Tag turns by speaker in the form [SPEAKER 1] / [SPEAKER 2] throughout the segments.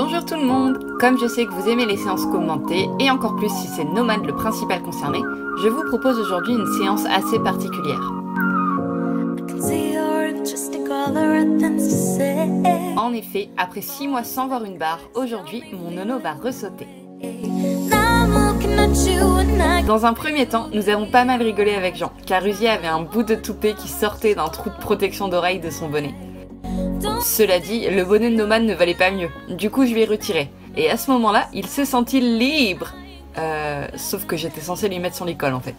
[SPEAKER 1] Bonjour tout le monde! Comme je sais que vous aimez les séances commentées, et encore plus si c'est Nomad le principal concerné, je vous propose aujourd'hui une séance assez particulière. En effet, après 6 mois sans voir une barre, aujourd'hui, mon nono va ressauter. Dans un premier temps, nous avons pas mal rigolé avec Jean, car Uziel avait un bout de toupet qui sortait d'un trou de protection d'oreille de son bonnet. Cela dit, le bonnet de Nomad ne valait pas mieux, du coup je lui ai retiré. Et à ce moment-là, il s'est senti libre. Sauf que j'étais censée lui mettre son licol en fait.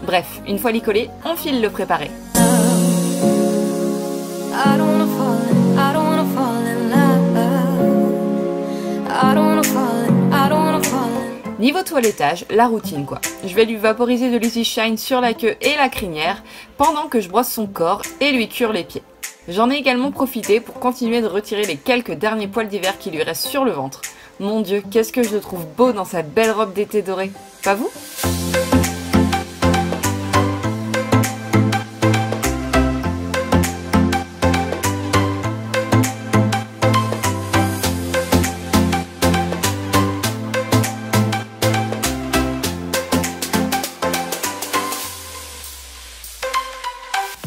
[SPEAKER 1] Bref, une fois licolé, on file le préparer. Niveau toilettage, la routine quoi. Je vais lui vaporiser de l'Easy Shine sur la queue et la crinière pendant que je brosse son corps et lui cure les pieds. J'en ai également profité pour continuer de retirer les quelques derniers poils d'hiver qui lui restent sur le ventre. Mon dieu, qu'est-ce que je le trouve beau dans sa belle robe d'été dorée. Pas vous ?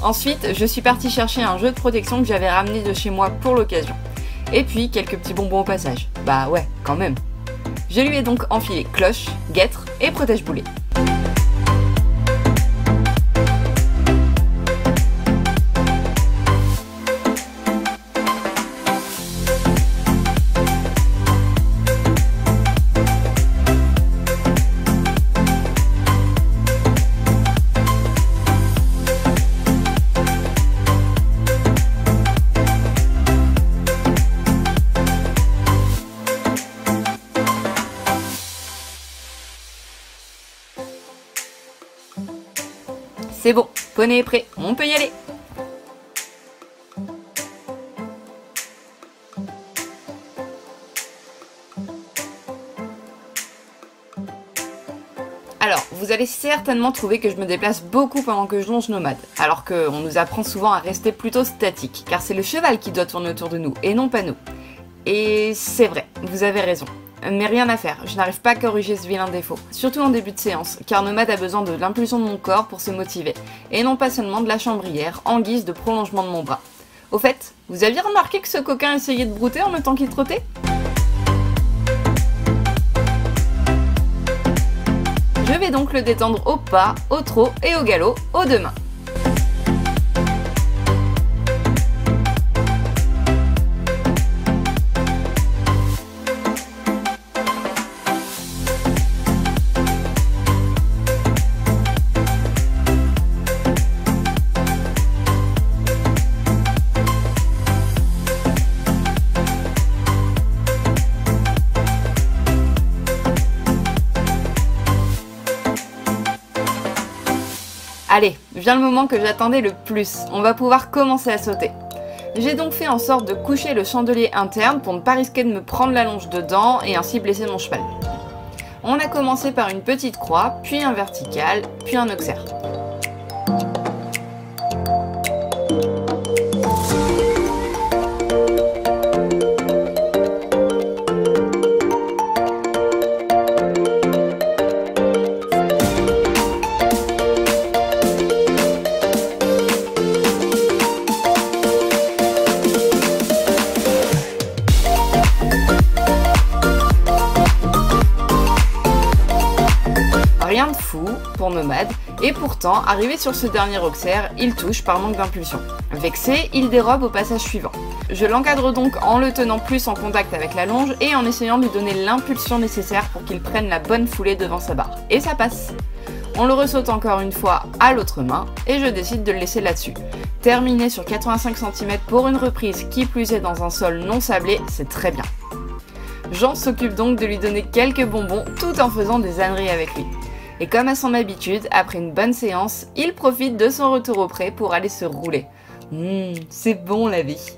[SPEAKER 1] Ensuite, je suis partie chercher un jeu de protection que j'avais ramené de chez moi pour l'occasion. Et puis, quelques petits bonbons au passage. Bah ouais, quand même. Je lui ai donc enfilé cloche, guêtre et protège-boulet. C'est bon, poney est prêt, on peut y aller. Alors, vous allez certainement trouver que je me déplace beaucoup pendant que je longe Nomad, alors qu'on nous apprend souvent à rester plutôt statique, car c'est le cheval qui doit tourner autour de nous, et non pas nous. Et c'est vrai, vous avez raison. Mais rien à faire, je n'arrive pas à corriger ce vilain défaut, surtout en début de séance, car Nomad a besoin de l'impulsion de mon corps pour se motiver, et non pas seulement de la chambrière en guise de prolongement de mon bras. Au fait, vous aviez remarqué que ce coquin essayait de brouter en même temps qu'il trottait ? Je vais donc le détendre au pas, au trot et au galop, aux deux mains. Allez, vient le moment que j'attendais le plus, on va pouvoir commencer à sauter. J'ai donc fait en sorte de coucher le chandelier interne pour ne pas risquer de me prendre la longe dedans et ainsi blesser mon cheval. On a commencé par une petite croix, puis un vertical, puis un auxerre. Rien de fou pour Nomad, et pourtant, arrivé sur ce dernier auxerre, il touche par manque d'impulsion. Vexé, il dérobe au passage suivant. Je l'encadre donc en le tenant plus en contact avec la longe et en essayant de lui donner l'impulsion nécessaire pour qu'il prenne la bonne foulée devant sa barre. Et ça passe. On le ressaute encore une fois à l'autre main, et je décide de le laisser là-dessus. Terminé sur 85 cm pour une reprise qui plus est dans un sol non sablé, c'est très bien. Jean s'occupe donc de lui donner quelques bonbons tout en faisant des âneries avec lui. Et comme à son habitude, après une bonne séance, il profite de son retour au pré pour aller se rouler. C'est bon la vie.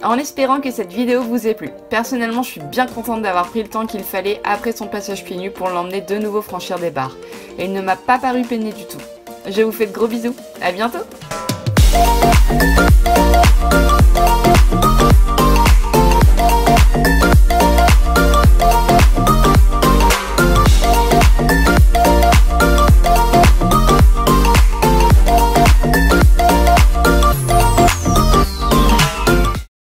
[SPEAKER 1] en espérant que cette vidéo vous ait plu. Personnellement, je suis bien contente d'avoir pris le temps qu'il fallait après son passage pieds nus pour l'emmener de nouveau franchir des barres. Et il ne m'a pas paru peiné du tout. Je vous fais de gros bisous, à bientôt!